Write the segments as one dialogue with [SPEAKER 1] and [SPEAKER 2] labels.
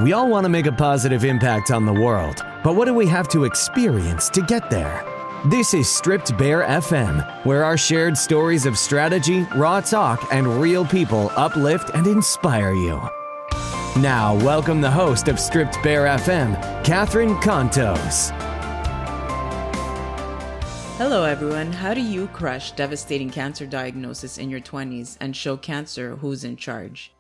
[SPEAKER 1] We all want to make a positive impact on the world, but what do we have to experience to get there? This is Stripped Bare FM, where our shared stories of strategy, raw talk, and real people uplift and inspire you. Now, welcome the host of Stripped Bare FM, Catherine Contos.
[SPEAKER 2] Hello everyone, how do you crush devastating cancer diagnosis in your 20s and show cancer who's in charge?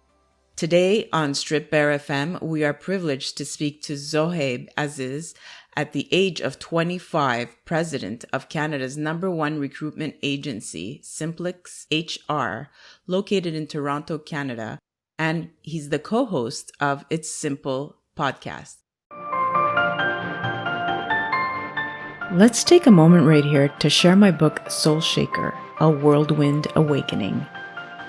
[SPEAKER 2] Today on Strip Bare FM, we are privileged to speak to Zohaib Aziz, at the age of 25, president of Canada's #1 recruitment agency, Simplex HR, located in Toronto, Canada, and he's the co-host of It's Simple podcast. Let's take a moment right here to share my book, Soul Shaker, A Whirlwind Awakening.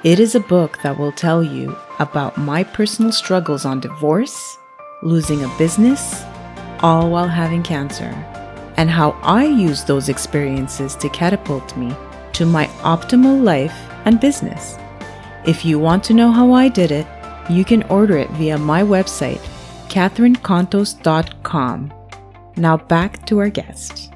[SPEAKER 2] It is a book that will tell you about my personal struggles on divorce, losing a business, all while having cancer, and how I use those experiences to catapult me to my optimal life and business. If you want to know how I did it, you can order it via my website, catherinecontos.com. Now back to our guest.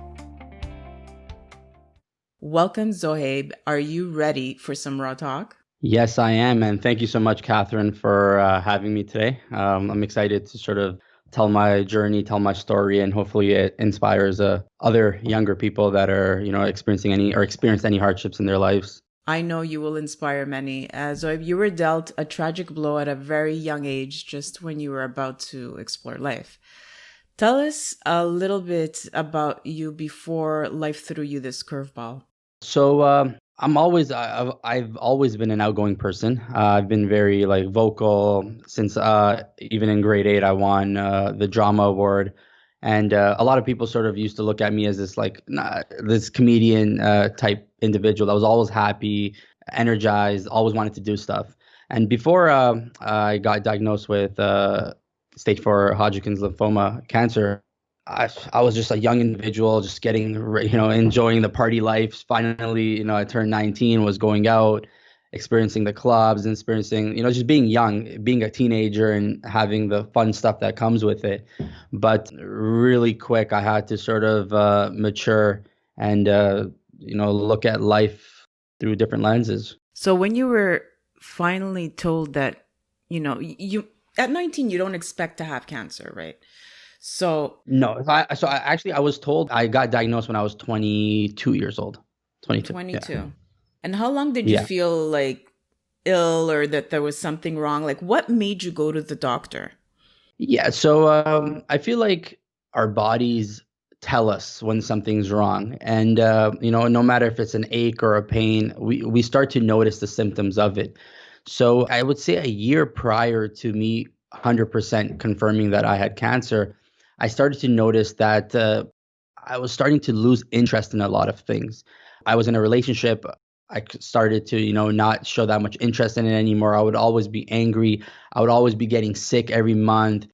[SPEAKER 2] Welcome, Zohaib. Are you ready for some raw talk?
[SPEAKER 3] Yes, I am. And thank you so much, Catherine, for having me today. I'm excited to sort of tell my journey, tell my story, and hopefully it inspires other younger people that are, experienced any hardships in their lives.
[SPEAKER 2] I know you will inspire many. Zohaib, you were dealt a tragic blow at a very young age, just when you were about to explore life. Tell us a little bit about you before life threw you this curveball.
[SPEAKER 3] So I've always been an outgoing person. I've been very vocal since even in grade 8. I won the drama award, and a lot of people sort of used to look at me as this comedian type individual that was always happy, energized, always wanted to do stuff. And before I got diagnosed with stage 4 Hodgkin's lymphoma cancer, I was just a young individual, just getting, enjoying the party life. Finally, I turned 19, was going out, experiencing the clubs, experiencing, just being young, being a teenager and having the fun stuff that comes with it. But really quick, I had to sort of mature and, look at life through different lenses.
[SPEAKER 2] So when you were finally told that, you at 19, you don't expect to have cancer, right? So
[SPEAKER 3] no, I was told I got diagnosed when I was 22 years old. 22. Yeah.
[SPEAKER 2] And how long did you feel ill or that there was something wrong? What made you go to the doctor?
[SPEAKER 3] Yeah, so I feel like our bodies tell us when something's wrong. And, no matter if it's an ache or a pain, we start to notice the symptoms of it. So I would say a year prior to me 100% confirming that I had cancer, I started to notice that I was starting to lose interest in a lot of things. I was in a relationship. I started to, not show that much interest in it anymore. I would always be angry. I would always be getting sick every month.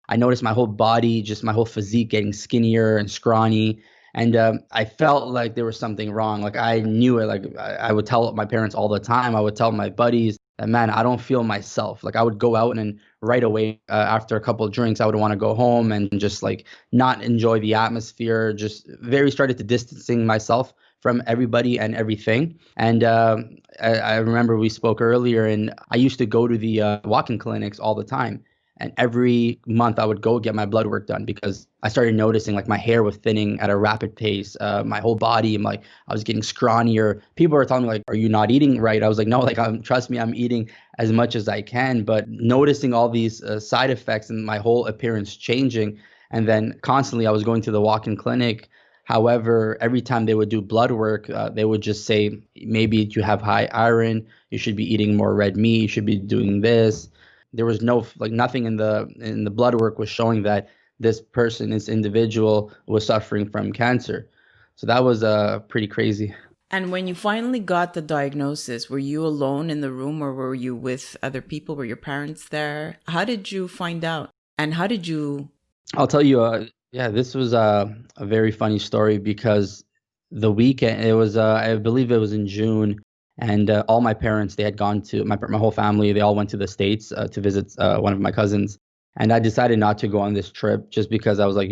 [SPEAKER 3] I noticed my whole body, just my whole physique getting skinnier and scrawny. And I felt like there was something wrong. I knew it. I would tell my parents all the time. I would tell my buddies that, man, I don't feel myself. I would go out and right away after a couple of drinks, I would want to go home and just not enjoy the atmosphere. Just very started to distancing myself from everybody and everything. And I remember we spoke earlier, and I used to go to the walk-in clinics all the time. And every month I would go get my blood work done because I started noticing my hair was thinning at a rapid pace. My whole body, I was getting scrawnier. People were telling me are you not eating right? I was like, no, trust me, I'm eating as much as I can. But noticing all these side effects and my whole appearance changing. And then constantly I was going to the walk-in clinic. However, every time they would do blood work, they would just say, maybe you have high iron. You should be eating more red meat. You should be doing this. There was nothing in the blood work was showing that this individual was suffering from cancer. So that was pretty crazy.
[SPEAKER 2] And when you finally got the diagnosis, were you alone in the room or were you with other people? Were your parents there? How did you find out? And how did you?
[SPEAKER 3] I'll tell you, this was a very funny story because the weekend, it was, I believe it was in June. And all my parents, they had gone to my whole family. They all went to the States to visit one of my cousins. And I decided not to go on this trip just because I was like,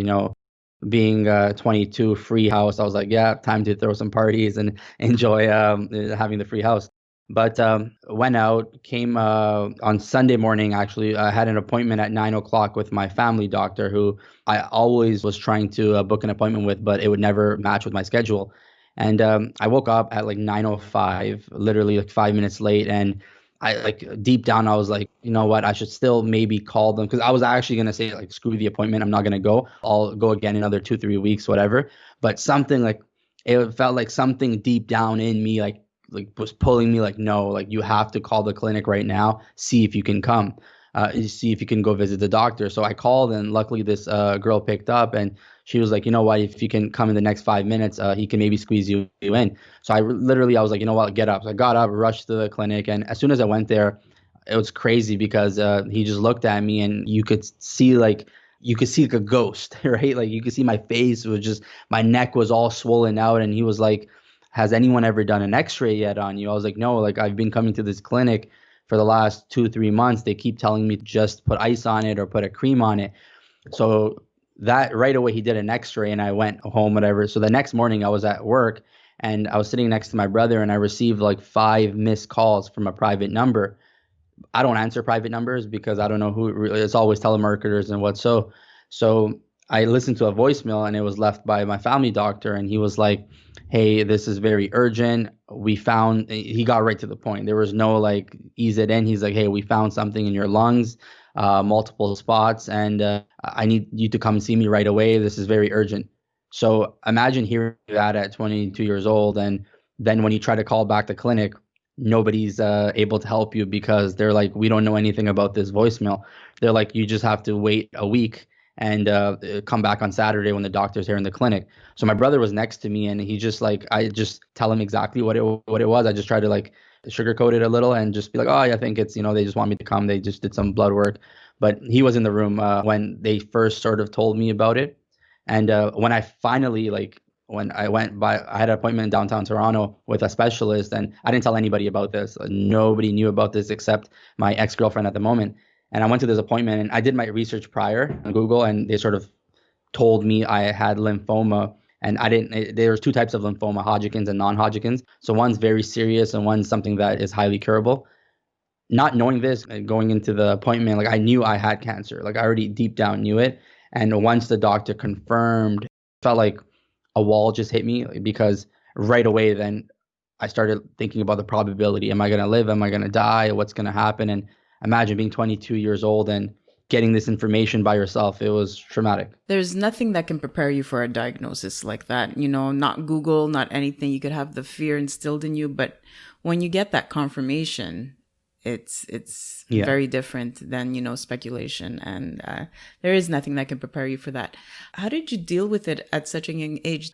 [SPEAKER 3] being 22, free house, I was like, yeah, time to throw some parties and enjoy having the free house. But went out, came on Sunday morning, actually. I had an appointment at 9 o'clock with my family doctor, who I always was trying to book an appointment with, but it would never match with my schedule. And I woke up at like 9:05, literally like 5 minutes late. And I like deep down, I was like, you know what, I should still maybe call them, because I was actually gonna say like, screw the appointment, I'm not gonna go. I'll go again in another 2, 3 weeks, whatever. But something like, it felt like something deep down in me like was pulling me like, no, like you have to call the clinic right now, see if you can come, see if you can go visit the doctor. So I called, and luckily this girl picked up, and she was like, you know what, if you can come in the next 5 minutes, he can maybe squeeze you in. So literally, I was like, you know what, get up. So I got up, rushed to the clinic, and as soon as I went there, it was crazy because he just looked at me, and you could see like a ghost, right? Like you could see my face was just, my neck was all swollen out, and he was like, has anyone ever done an x-ray yet on you? I was like, no, like I've been coming to this clinic for the last 2, 3 months. They keep telling me to just put ice on it or put a cream on it. So that right away, he did an x-ray, and I went home, whatever. So the next morning I was at work, and I was sitting next to my brother, and I received like 5 missed calls from a private number. I don't answer private numbers because I don't know who it really, it's always telemarketers and what. So I listened to a voicemail, and it was left by my family doctor, and he was like, "Hey, this is very urgent. We found," he got right to the point. There was no like ease it in. He's like, "Hey, we found something in your lungs, multiple spots, and I need you to come see me right away. This is very urgent." So imagine hearing that at 22 years old, and then when you try to call back the clinic, nobody's able to help you because they're like, we don't know anything about this voicemail. They're like, you just have to wait a week and come back on Saturday when the doctor's here in the clinic. So my brother was next to me, and he just like, I just tell him exactly what it was. I just try to like sugarcoat it a little and just be like, oh, yeah, I think it's, they just want me to come. They just did some blood work. But he was in the room when they first sort of told me about it. And when I finally like when I went by, I had an appointment in downtown Toronto with a specialist, and I didn't tell anybody about this. Nobody knew about this except my ex-girlfriend at the moment. And I went to this appointment, and I did my research prior on Google, and they sort of told me I had lymphoma. And I didn't, there's two types of lymphoma, Hodgkin's and non-Hodgkin's. So one's very serious, and one's something that is highly curable. Not knowing this and going into the appointment, like I knew I had cancer. Like I already deep down knew it. And once the doctor confirmed, felt like a wall just hit me, because right away then I started thinking about the probability. Am I going to live? Am I going to die? What's going to happen? And imagine being 22 years old and getting this information by yourself. It was traumatic.
[SPEAKER 2] There's nothing that can prepare you for a diagnosis like that. Not Google, not anything. You could have the fear instilled in you, but when you get that confirmation, it's very different than speculation, and there is nothing that can prepare you for that. How did you deal with it at such a young age?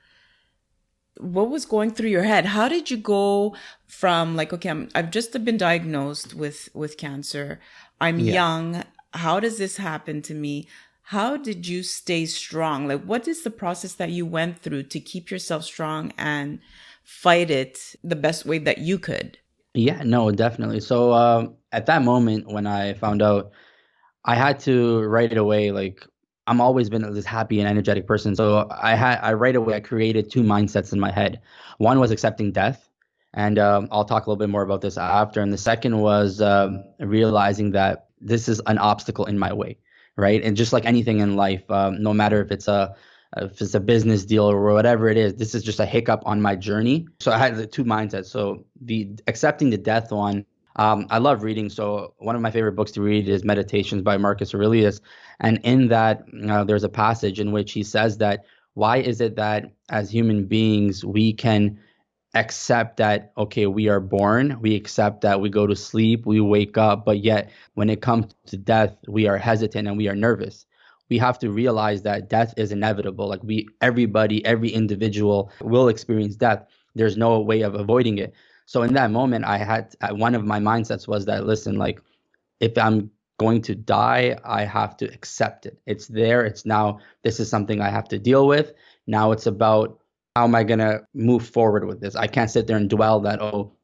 [SPEAKER 2] What was going through your head? How did you go from like, okay, I've just been diagnosed with cancer, I'm young, how does this happen to me? How did you stay strong? Like, what is the process that you went through to keep yourself strong and fight it the best way that you could?
[SPEAKER 3] Yeah, no, definitely. So at that moment when I found out, I had to right away, like I'm always been this happy and energetic person. So I right away, I created two mindsets in my head. One was accepting death. And I'll talk a little bit more about this after. And the second was realizing that this is an obstacle in my way, right? And just like anything in life, no matter if it's a business deal or whatever it is, this is just a hiccup on my journey. So I had the two mindsets. So the accepting the death one, I love reading. So one of my favorite books to read is Meditations by Marcus Aurelius. And in that, there's a passage in which he says that why is it that as human beings, we can accept that, okay, we are born, we accept that we go to sleep, we wake up, but yet when it comes to death, we are hesitant and we are nervous. We have to realize that death is inevitable. Like everybody, every individual will experience death. There's no way of avoiding it. So in that moment, one of my mindsets was that, listen, like if I'm going to die, I have to accept it. It's there. It's now, this is something I have to deal with. Now it's about how am I going to move forward with this? I can't sit there and dwell that,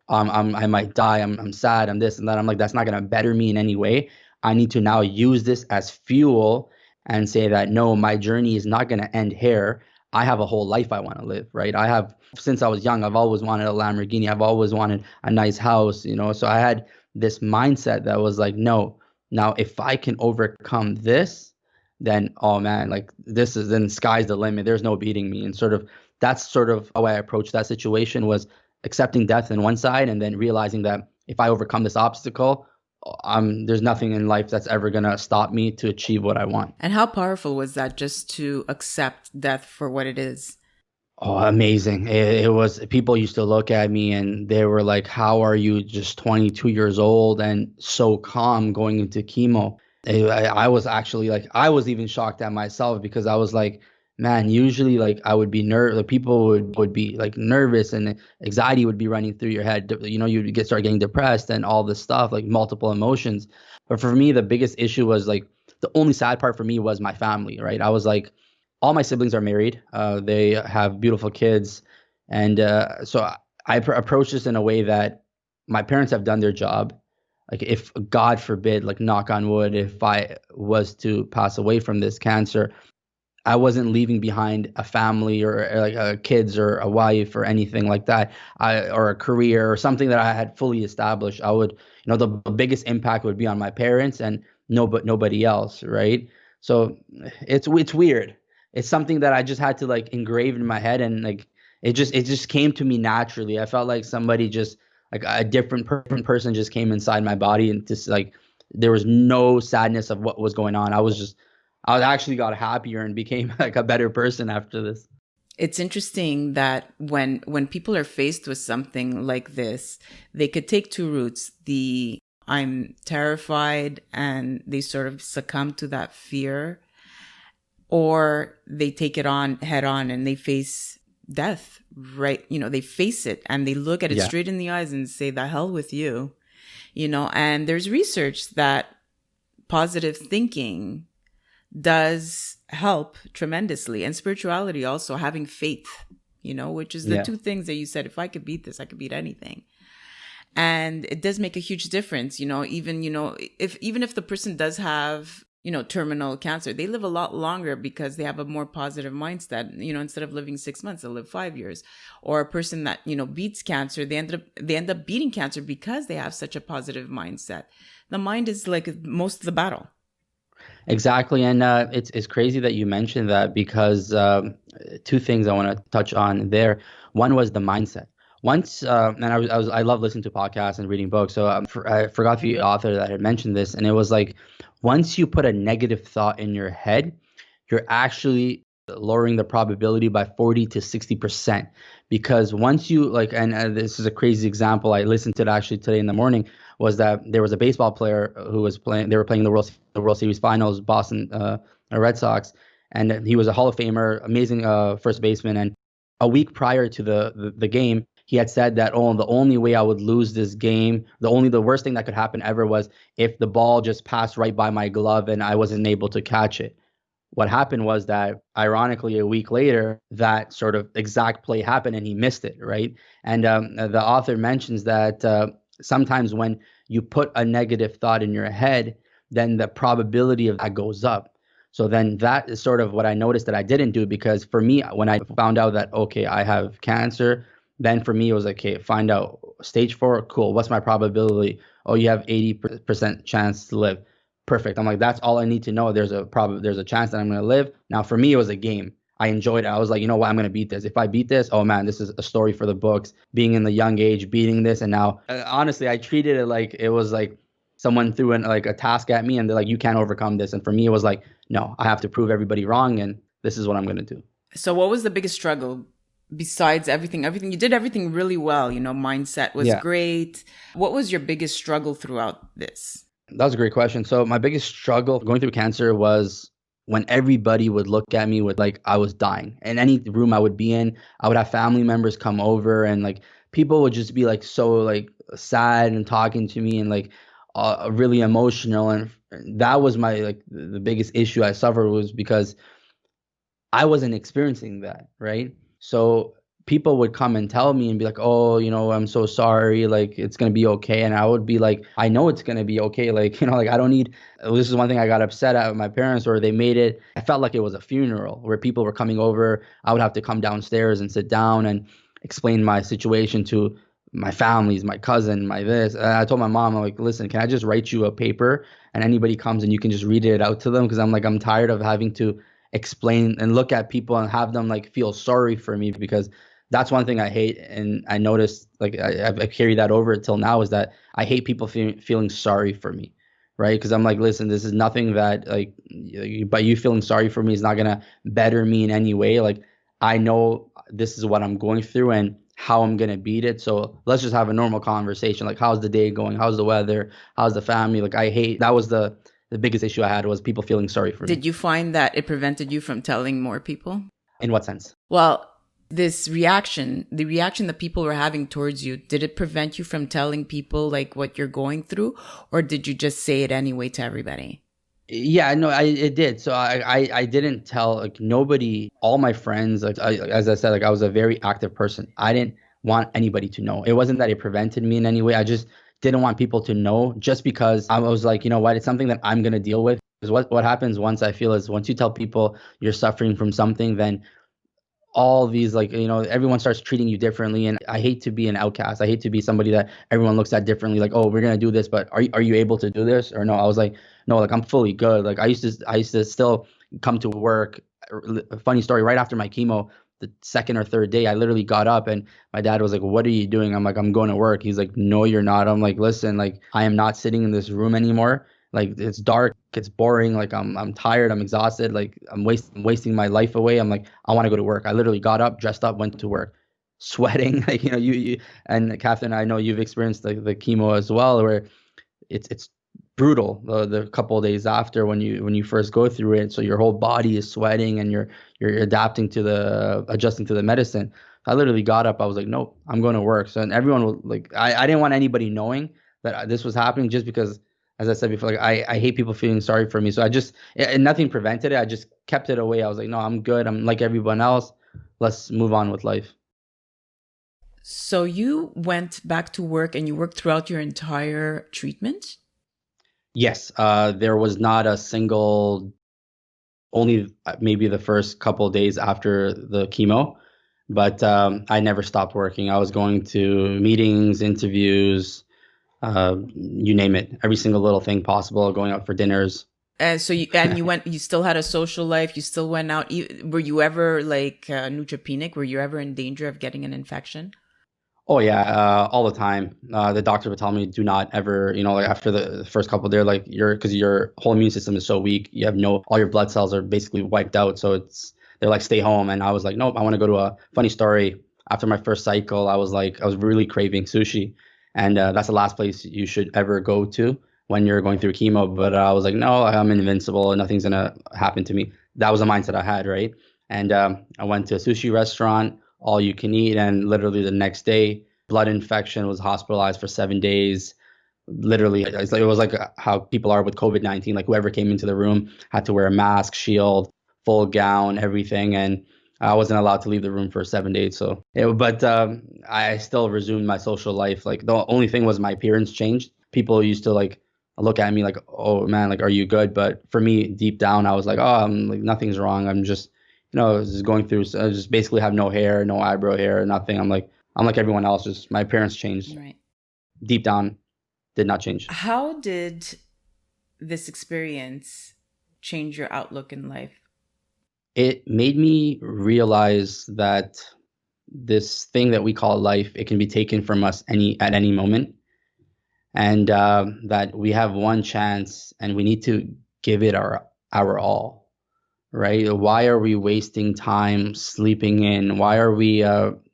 [SPEAKER 3] I might die. I'm sad. I'm this and that. I'm like, that's not going to better me in any way. I need to now use this as fuel and say that no, my journey is not going to end here. I have a whole life I want to live, right? I have, since I was young, I've always wanted a Lamborghini. I've always wanted a nice house, So I had this mindset that was like, no, now if I can overcome this, then, oh man, like then sky's the limit. There's no beating me. And that's sort of how I approached that situation, was accepting death on one side and then realizing that if I overcome this obstacle, there's nothing in life that's ever going to stop me to achieve what I want.
[SPEAKER 2] And how powerful was that, just to accept death for what it is?
[SPEAKER 3] Oh, amazing. It was, people used to look at me and they were like, how are you just 22 years old and so calm going into chemo? I was actually like, I was even shocked at myself, because I was like, man, usually like I would be like people would be like nervous and anxiety would be running through your head. You'd start getting depressed and all this stuff, like multiple emotions. But for me, the biggest issue was like, the only sad part for me was my family, right? I was like, all my siblings are married. They have beautiful kids. And so I approached this in a way that my parents have done their job. Like, if God forbid, like knock on wood, if I was to pass away from this cancer, I wasn't leaving behind a family or like kids or a wife or anything like that, or a career or something that I had fully established. I would, the biggest impact would be on my parents and nobody else, right? So it's weird. It's something that I just had to like engrave in my head, and like it just came to me naturally. I felt like somebody just, like a different person just came inside my body, and just like there was no sadness of what was going on. I actually got happier and became like a better person after this.
[SPEAKER 2] It's interesting that when people are faced with something like this, they could take two routes. The I'm terrified, and they sort of succumb to that fear, or they take it on head on and they face death, right? They face it and they look at it straight in the eyes and say, the hell with you, and there's research that positive thinking does help tremendously, and spirituality also, having faith, which is the two things that you said. If I could beat this, I could beat anything. And it does make a huge difference, even if the person does have, terminal cancer, they live a lot longer because they have a more positive mindset. Instead of living 6 months, they'll live 5 years. Or a person that, beats cancer, they end up beating cancer because they have such a positive mindset. The mind is like most of the battle.
[SPEAKER 3] Exactly. And it's crazy that you mentioned that, because two things I want to touch on there. One was the mindset. Once, and I love listening to podcasts and reading books. So I forgot the author that had mentioned this, and it was like, once you put a negative thought in your head, you're actually lowering the probability by 40 to 60%. Because once you like, and this is a crazy example, I listened to it actually today in the morning, was that there was a baseball player who was playing. They were playing the World Series Finals, Boston Red Sox, and he was a Hall of Famer, amazing first baseman. And a week prior to the game, he had said that, oh, the only way I would lose this game, the worst thing that could happen ever, was if the ball just passed right by my glove and I wasn't able to catch it. What happened was that, ironically, a week later, that sort of exact play happened and he missed it, right? And the author mentions that sometimes when you put a negative thought in your head, then the probability of that goes up. So then that is sort of what I noticed that I didn't do, because for me, when I found out that, okay, I have cancer, then for me it was like, okay, find out stage 4, cool. What's my probability? Oh, you have 80% chance to live. Perfect. I'm like, that's all I need to know. There's a chance that I'm going to live. Now, for me, it was a game. I enjoyed it. I was like, you know what? I'm going to beat this. If I beat this, oh man, this is a story for the books. Being in the young age, beating this. And now, honestly, I treated it like it was like someone threw in like a task at me and they're like, you can't overcome this. And for me, it was like, no, I have to prove everybody wrong. And this is what I'm going to do.
[SPEAKER 2] So what was the biggest struggle besides everything? You did everything really well. Mindset was great. What was your biggest struggle throughout this?
[SPEAKER 3] That was a great question. So my biggest struggle going through cancer was when everybody would look at me with like I was dying. In any room I would be in, I would have family members come over and like people would just be like so like sad and talking to me and like really emotional. And that was my like the biggest issue I suffered, was because I wasn't experiencing that, right? So people would come and tell me and be like, oh, I'm so sorry, like it's gonna be okay. And I would be like, I know it's gonna be okay. Like, like I don't need, this is one thing I got upset at with my parents, or they made it, I felt like it was a funeral where people were coming over. I would have to come downstairs and sit down and explain my situation to my families, my cousin, my this. And I told my mom, I'm like, listen, can I just write you a paper and anybody comes and you can just read it out to them? Because I'm tired of having to explain and look at people and have them like feel sorry for me, because that's one thing I hate. And I noticed, like I carry that over till now, is that I hate people feeling sorry for me, right? Because I'm like, listen, this is nothing that like by you feeling sorry for me is not gonna better me in any way. Like I know this is what I'm going through and how I'm gonna beat it. So let's just have a normal conversation. Like, how's the day going? How's the weather? How's the family? Like, I hate, that was the biggest issue I had, was people feeling sorry for me.
[SPEAKER 2] Did you find that it prevented you from telling more people?
[SPEAKER 3] In what sense?
[SPEAKER 2] Well, this reaction, the reaction that people were having towards you, did it prevent you from telling people like what you're going through, or did you just say it anyway to everybody?
[SPEAKER 3] Yeah, no, it did. So I didn't tell like nobody, all my friends, like as I said, like I was a very active person. I didn't want anybody to know. It wasn't that it prevented me in any way. I just didn't want people to know, just because I was like, you know what, it's something that I'm gonna deal with. Because what happens once, I feel, is once you tell people you're suffering from something, then all these, like, everyone starts treating you differently. And I hate to be an outcast. I hate to be somebody that everyone looks at differently, like, oh, we're gonna do this, but are you able to do this or no? I was like, no, like I'm fully good. Like I used to still come to work. A funny story, right after my chemo, the second or third day, I literally got up and my dad was like, what are you doing? I'm like, I'm going to work. He's like, no, you're not. I'm like, listen, like I am not sitting in this room anymore. Like it's dark, it's boring, like I'm tired, I'm exhausted, like I'm wasting my life away. I'm like, I want to go to work. I literally got up, dressed up, went to work, sweating. Like, you and Catherine, I know you've experienced the chemo as well, where it's brutal the couple of days after, when you first go through it. So your whole body is sweating and you're adjusting to the medicine. I literally got up, I was like, nope, I'm going to work. So, and everyone will, like, I didn't want anybody knowing that this was happening, just because, as I said before, like I hate people feeling sorry for me. So and nothing prevented it. I just kept it away. I was like, no, I'm good. I'm like everyone else. Let's move on with life.
[SPEAKER 2] So you went back to work and you worked throughout your entire treatment?
[SPEAKER 3] Yes. There was not a single, only maybe the first couple of days after the chemo, but I never stopped working. I was going to meetings, interviews, you name it, every single little thing possible, going out for dinners.
[SPEAKER 2] And so you still had a social life. You still went out. Were you ever like neutropenic? Were you ever in danger of getting an infection?
[SPEAKER 3] Oh yeah, all the time. The doctor would tell me, do not ever, like after the first couple of days, like because your whole immune system is so weak, you have all your blood cells are basically wiped out. So they're like, stay home. And I was like, nope, I want to go to a funny story. After my first cycle, I was really craving sushi. And that's the last place you should ever go to when you're going through chemo. But I was like, no, I'm invincible. Nothing's going to happen to me. That was the mindset I had, right? And I went to a sushi restaurant, all you can eat. And literally the next day, blood infection, was hospitalized for 7 days. Literally, it was like how people are with COVID-19. Like whoever came into the room had to wear a mask, shield, full gown, everything. And I wasn't allowed to leave the room for 7 days. So, but I still resumed my social life. Like the only thing was my appearance changed. People used to like look at me like, oh man, like, are you good? But for me, deep down, I was like, oh, I'm like, nothing's wrong. I'm just, just going through, I just basically have no hair, no eyebrow hair, nothing. I'm like everyone else, just my appearance changed.
[SPEAKER 2] Right.
[SPEAKER 3] Deep down, did not change.
[SPEAKER 2] How did this experience change your outlook in life?
[SPEAKER 3] It made me realize that this thing that we call life, it can be taken from us at any moment, and that we have one chance and we need to give it our all, right? Why are we wasting time sleeping in? Why are we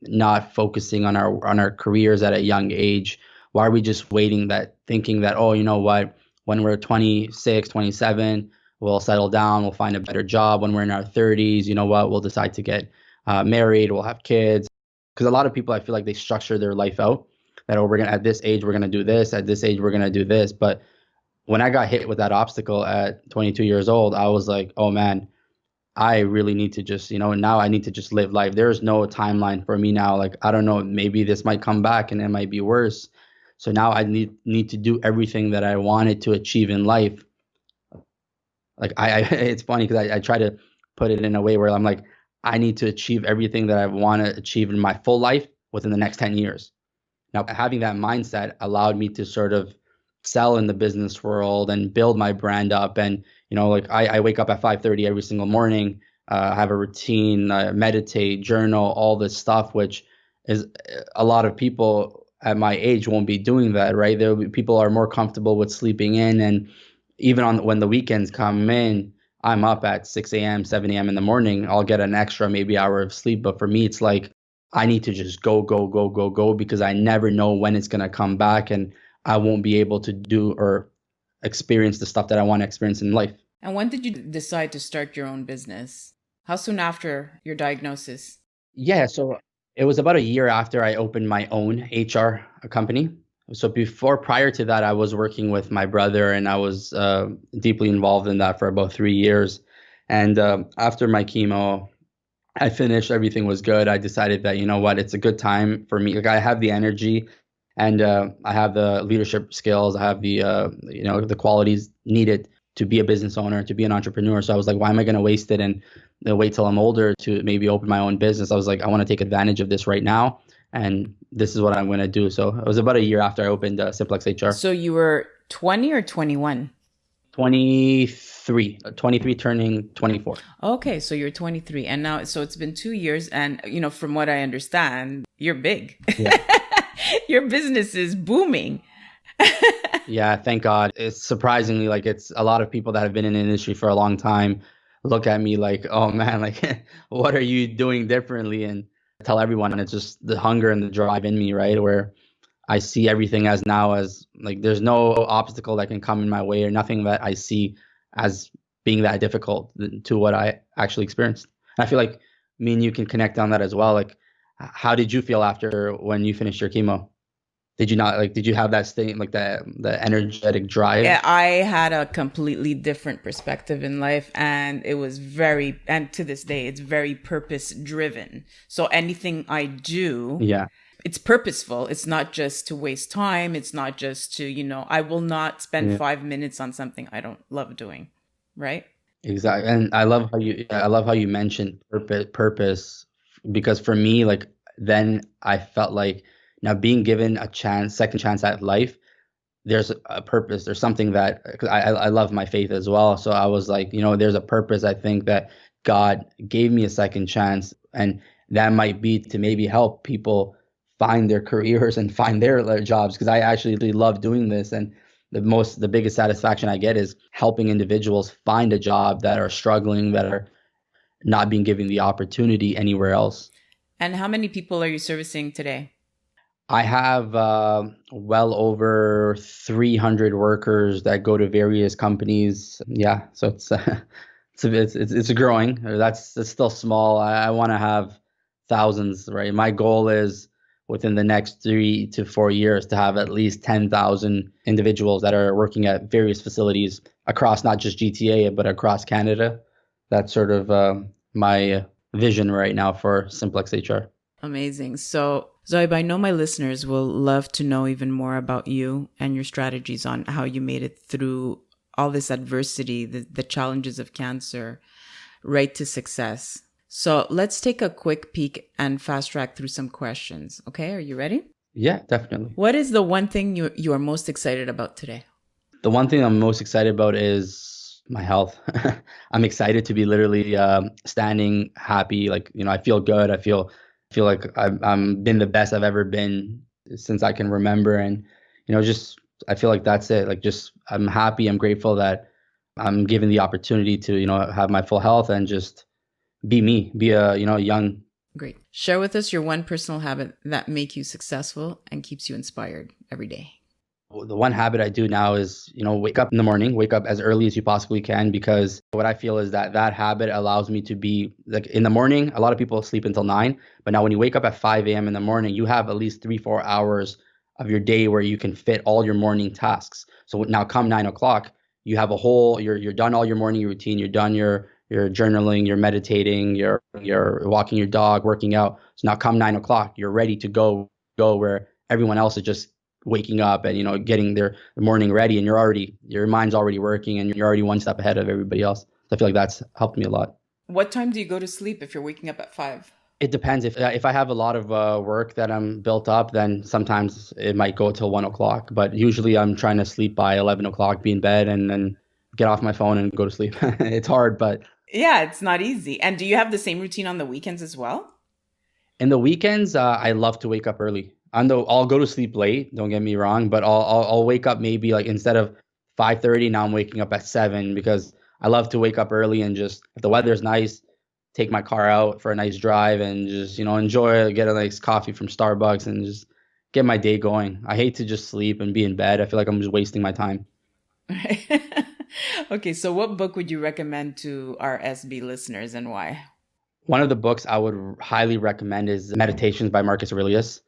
[SPEAKER 3] not focusing on our careers at a young age? Why are we just thinking that, oh, you know what, when we're 26, 27, we'll settle down, we'll find a better job. When we're in our 30s, you know what, we'll decide to get married, we'll have kids. Because a lot of people, I feel like they structure their life out that, oh, at this age, we're going to do this. At this age, we're going to do this. But when I got hit with that obstacle at 22 years old, I was like, oh man, I really need to just, now I need to just live life. There's no timeline for me now. Like, I don't know, maybe this might come back and it might be worse. So now I need to do everything that I wanted to achieve in life. Like it's funny because I try to put it in a way where I'm like, I need to achieve everything that I want to achieve in my full life within the next 10 years. Now, having that mindset allowed me to sort of sell in the business world and build my brand up. And, like I wake up at 5:30 every single morning. I have a routine, meditate, journal, all this stuff, which is a lot of people at my age won't be doing that, right? People are more comfortable with sleeping in. And even when the weekends come in, I'm up at 6 a.m., 7 a.m. in the morning. I'll get an extra maybe hour of sleep. But for me, it's like, I need to just go, go, go, go, go, because I never know when it's going to come back and I won't be able to do or experience the stuff that I want to experience in life.
[SPEAKER 2] And when did you decide to start your own business? How soon after your diagnosis?
[SPEAKER 3] Yeah, so it was about a year after I opened my own HR company. So prior to that, I was working with my brother and I was deeply involved in that for about 3 years. And after my chemo, I finished, everything was good. I decided that, it's a good time for me. Like, I have the energy and I have the leadership skills. I have the qualities needed to be a business owner, to be an entrepreneur. So I was like, why am I going to waste it and wait till I'm older to maybe open my own business? I was like, I want to take advantage of this right now. And this is what I'm going to do. So it was about a year after I opened Simplex HR.
[SPEAKER 2] So you were 20 or 21?
[SPEAKER 3] 23 turning 24.
[SPEAKER 2] Okay, so you're 23 and now, so it's been 2 years and, from what I understand, you're big.
[SPEAKER 3] Yeah.
[SPEAKER 2] Your business is booming.
[SPEAKER 3] Yeah, thank God. It's surprisingly, like, it's a lot of people that have been in the industry for a long time look at me like, oh man, like, what are you doing differently? And I tell everyone it's just the hunger and the drive in me, right? Where I see everything as like, there's no obstacle that can come in my way or nothing that I see as being that difficult to what I actually experienced. And I feel like me and you can connect on that as well. Like, how did you feel after when you finished your chemo? Did you have that state, like the energetic drive?
[SPEAKER 2] Yeah, I had a completely different perspective in life and it was and to this day, it's very purpose driven. So anything I do,
[SPEAKER 3] Yeah,
[SPEAKER 2] it's purposeful. It's not just to waste time. It's not just to, I will not spend 5 minutes on something I don't love doing. Right?
[SPEAKER 3] exactly. And I love how you mentioned purpose, because for me, like, then I felt like now being given a second chance at life, there's a purpose. There's something that, 'cause I love my faith as well. So I was like, there's a purpose. I think that God gave me a second chance, and that might be to maybe help people find their careers and find their jobs, because I actually really love doing this. And the biggest satisfaction I get is helping individuals find a job that are struggling, that are not being given the opportunity anywhere else.
[SPEAKER 2] And how many people are you servicing today?
[SPEAKER 3] I have well over 300 workers that go to various companies. Yeah, so it's growing. It's still small. I want to have thousands, right? My goal is within the next 3 to 4 years to have at least 10,000 individuals that are working at various facilities across not just GTA but across Canada. That's sort of my vision right now for Simplex HR.
[SPEAKER 2] Amazing. So, Zohaib, I know my listeners will love to know even more about you and your strategies on how you made it through all this adversity, the challenges of cancer, right to success. So let's take a quick peek and fast track through some questions. Okay, are you ready?
[SPEAKER 3] Yeah, definitely.
[SPEAKER 2] What is the one thing you are most excited about today?
[SPEAKER 3] The one thing I'm most excited about is my health. I'm excited to be literally standing happy. Like, I feel good. I feel like I'm been the best I've ever been since I can remember. And, just, I feel like that's it. Like, just, I'm happy. I'm grateful that I'm given the opportunity to, have my full health and just be me, be a, young.
[SPEAKER 2] Great. Share with us your one personal habit that makes you successful and keeps you inspired every day.
[SPEAKER 3] The one habit I do now is, wake up in the morning, wake up as early as you possibly can, because what I feel is that habit allows me to be like, in the morning, a lot of people sleep until 9, but now when you wake up at 5 a.m. in the morning, you have at least 3-4 hours of your day where you can fit all your morning tasks. So now come 9 o'clock, you have you're done all your morning routine, you're done your you're journaling, you're meditating, you're walking your dog, working out. So now come 9 o'clock, you're ready to go where everyone else is just waking up and getting their morning ready, and your mind's already working and you're already one step ahead of everybody else. So I feel like that's helped me a lot.
[SPEAKER 2] What time do you go to sleep if you're waking up at 5?
[SPEAKER 3] It depends. If I have a lot of work that I'm built up, then sometimes it might go till 1 o'clock. But usually I'm trying to sleep by 11 o'clock, be in bed, and then get off my phone and go to sleep. It's hard, but
[SPEAKER 2] Yeah, it's not easy. And do you have the same routine on the weekends as well?
[SPEAKER 3] in the weekends, I love to wake up early. I'll go to sleep late. Don't get me wrong, but I'll wake up maybe like instead of 5:30, now I'm waking up at 7 because I love to wake up early and just if the weather's nice, take my car out for a nice drive and just enjoy, get a nice coffee from Starbucks and just get my day going. I hate to just sleep and be in bed. I feel like I'm just wasting my time.
[SPEAKER 2] Right. Okay, so what book would you recommend to our SB listeners and why?
[SPEAKER 3] One of the books I would highly recommend is Meditations by Marcus Aurelius.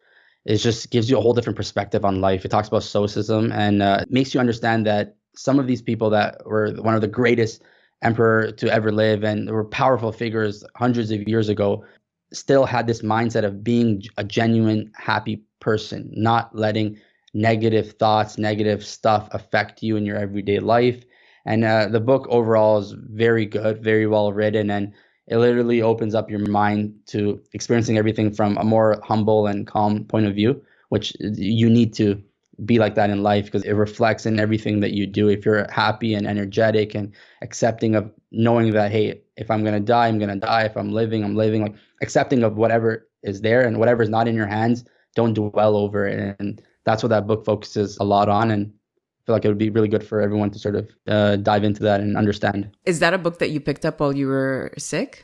[SPEAKER 3] It just gives you a whole different perspective on life. It talks about stoicism and makes you understand that some of these people that were one of the greatest emperor to ever live and were powerful figures hundreds of years ago still had this mindset of being a genuine happy person, not letting negative thoughts, negative stuff affect you in your everyday life. And the book overall is very good, very well written, and it literally opens up your mind to experiencing everything from a more humble and calm point of view, which you need to be like that in life because it reflects in everything that you do. If you're happy and energetic and accepting of knowing that, hey, if I'm going to die, I'm going to die. If I'm living, I'm living, like accepting of whatever is there and whatever is not in your hands, don't dwell over it. And that's what that book focuses a lot on. And I feel like it would be really good for everyone to sort of dive into that and understand.
[SPEAKER 2] Is that a book that you picked up while you were sick?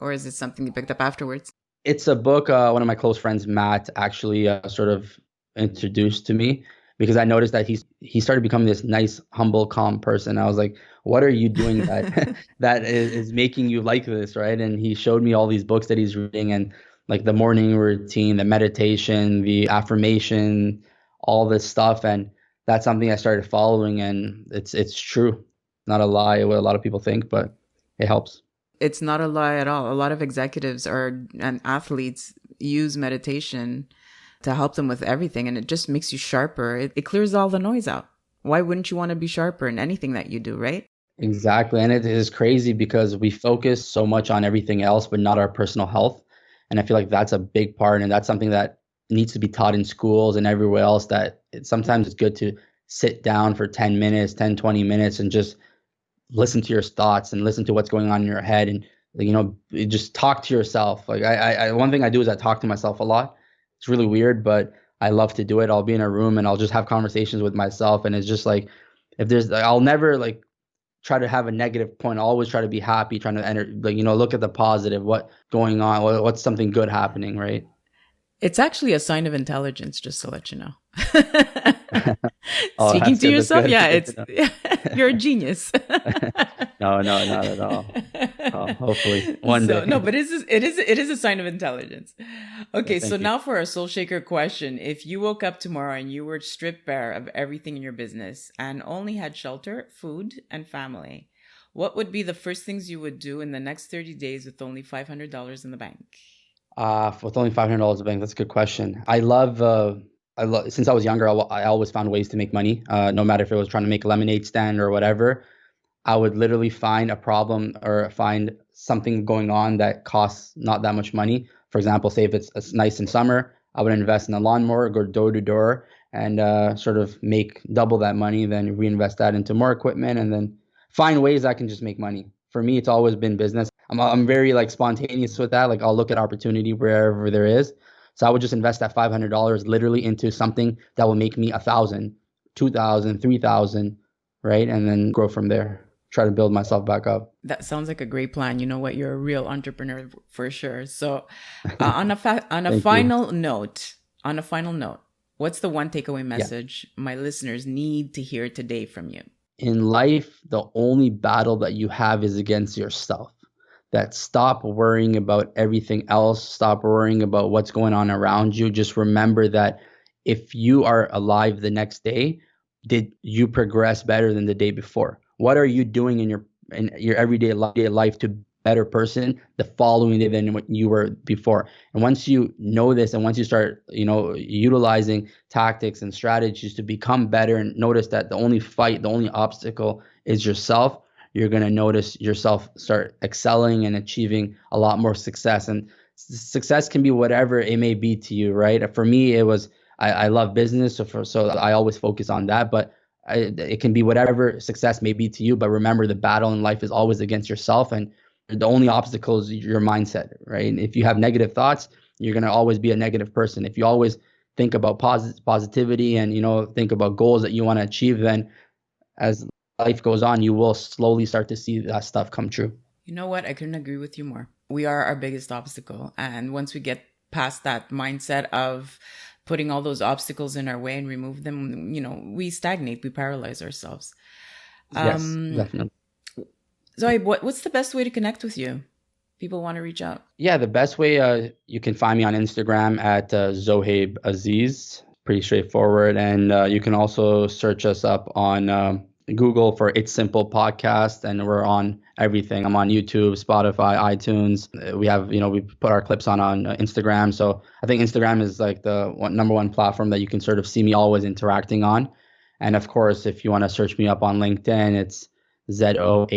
[SPEAKER 2] Or is it something you picked up afterwards?
[SPEAKER 3] It's a book one of my close friends, Matt, actually sort of introduced to me because I noticed that he started becoming this nice, humble, calm person. I was like, what are you doing that that is making you like this, right? And he showed me all these books that he's reading and like the morning routine, the meditation, the affirmation, all this stuff. And that's something I started following, and it's true. Not a lie, what a lot of people think, but it helps.
[SPEAKER 2] It's not a lie at all. A lot of executives and athletes use meditation to help them with everything, and it just makes you sharper. It clears all the noise out. Why wouldn't you want to be sharper in anything that you do, right?
[SPEAKER 3] Exactly. And it is crazy because we focus so much on everything else, but not our personal health. And I feel like that's a big part. And that's something that needs to be taught in schools and everywhere else, that sometimes it's good to sit down for 10 minutes, 10, 20 minutes and just listen to your thoughts and listen to what's going on in your head. And, just talk to yourself. Like I one thing I do is I talk to myself a lot. It's really weird, but I love to do it. I'll be in a room and I'll just have conversations with myself. And it's just like, I'll never like try to have a negative point. I'll always try to be happy, trying to look at the positive, what's going on, what's something good happening, right?
[SPEAKER 2] It's actually a sign of intelligence, just to let you know.
[SPEAKER 3] Oh,
[SPEAKER 2] Speaking
[SPEAKER 3] that's
[SPEAKER 2] to
[SPEAKER 3] good.
[SPEAKER 2] yourself,
[SPEAKER 3] That's good.
[SPEAKER 2] you're a genius.
[SPEAKER 3] No, not at all. Oh, hopefully one day.
[SPEAKER 2] No, but it is a sign of intelligence. Okay,
[SPEAKER 3] Thank
[SPEAKER 2] so
[SPEAKER 3] you.
[SPEAKER 2] now for our soul shaker question. If you woke up tomorrow and you were stripped bare of everything in your business and only had shelter, food, and family, what would be the first things you would do in the next 30 days with only $500 in the bank?
[SPEAKER 3] With only $500 a bank, that's a good question. I love since I was younger, I always found ways to make money. No matter if it was trying to make a lemonade stand or whatever, I would literally find a problem or find something going on that costs not that much money. For example, say if it's nice in summer, I would invest in a lawnmower, go door to door, and sort of make double that money, then reinvest that into more equipment, and then find ways I can just make money. For me, it's always been business. I'm very like spontaneous with that. Like I'll look at opportunity wherever there is. So I would just invest that $500 literally into something that will make me 1,000, 2,000, 3,000, right? And then grow from there. Try to build myself back up.
[SPEAKER 2] That sounds like a great plan. You know what? You're a real entrepreneur for sure. So, on a
[SPEAKER 3] Thank you.
[SPEAKER 2] final note, what's the one takeaway message my listeners need to hear today from you?
[SPEAKER 3] In life, the only battle that you have is against yourself. That stop worrying about everything else. Stop worrying about what's going on around you. Just remember that if you are alive the next day, did you progress better than the day before? What are you doing in your in your everyday life to better person the following day than what you were before. And once you know this, and once you start, utilizing tactics and strategies to become better, and notice that the only obstacle is yourself, you're going to notice yourself start excelling and achieving a lot more success. And success can be whatever it may be to you, right? For me, it was, I love business, so I always focus on that, but it can be whatever success may be to you. But remember, the battle in life is always against yourself, and the only obstacle is your mindset, right? And if you have negative thoughts, you're going to always be a negative person. If you always think about positivity and, think about goals that you want to achieve, then as life goes on, you will slowly start to see that stuff come true.
[SPEAKER 2] You know what? I couldn't agree with you more. We are our biggest obstacle. And once we get past that mindset of putting all those obstacles in our way and remove them, we stagnate, we paralyze ourselves.
[SPEAKER 3] Yes, definitely.
[SPEAKER 2] Zohaib, what's the best way to connect with you? People want to reach out.
[SPEAKER 3] Yeah, the best way, you can find me on Instagram at Zohaib Aziz. Pretty straightforward. And you can also search us up on Google for It's Simple Podcast, and we're on everything. I'm on YouTube, Spotify, iTunes. We have, we put our clips on Instagram. So I think Instagram is like the number one platform that you can sort of see me always interacting on. And of course, if you want to search me up on LinkedIn, it's Zohaib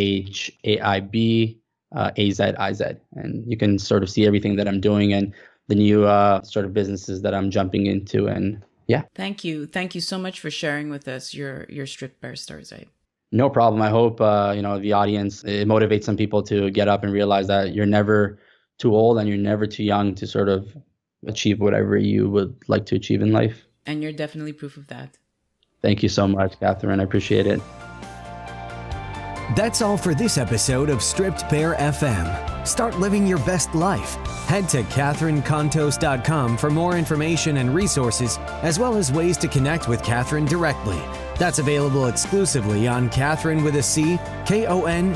[SPEAKER 3] AZIZ, and you can sort of see everything that I'm doing and the new sort of businesses that I'm jumping into. And yeah.
[SPEAKER 2] Thank you so much for sharing with us your stripped bare story, Zohaib.
[SPEAKER 3] No problem. I hope the audience, it motivates some people to get up and realize that you're never too old and you're never too young to sort of achieve whatever you would like to achieve in life.
[SPEAKER 2] And you're definitely proof of that.
[SPEAKER 3] Thank you so much, Catherine. I appreciate it.
[SPEAKER 1] That's all for this episode of Stripped Bare FM. Start living your best life. Head to CatherineContos.com for more information and resources, as well as ways to connect with Catherine directly. That's available exclusively on CatherineWithAC, KONTOS.com.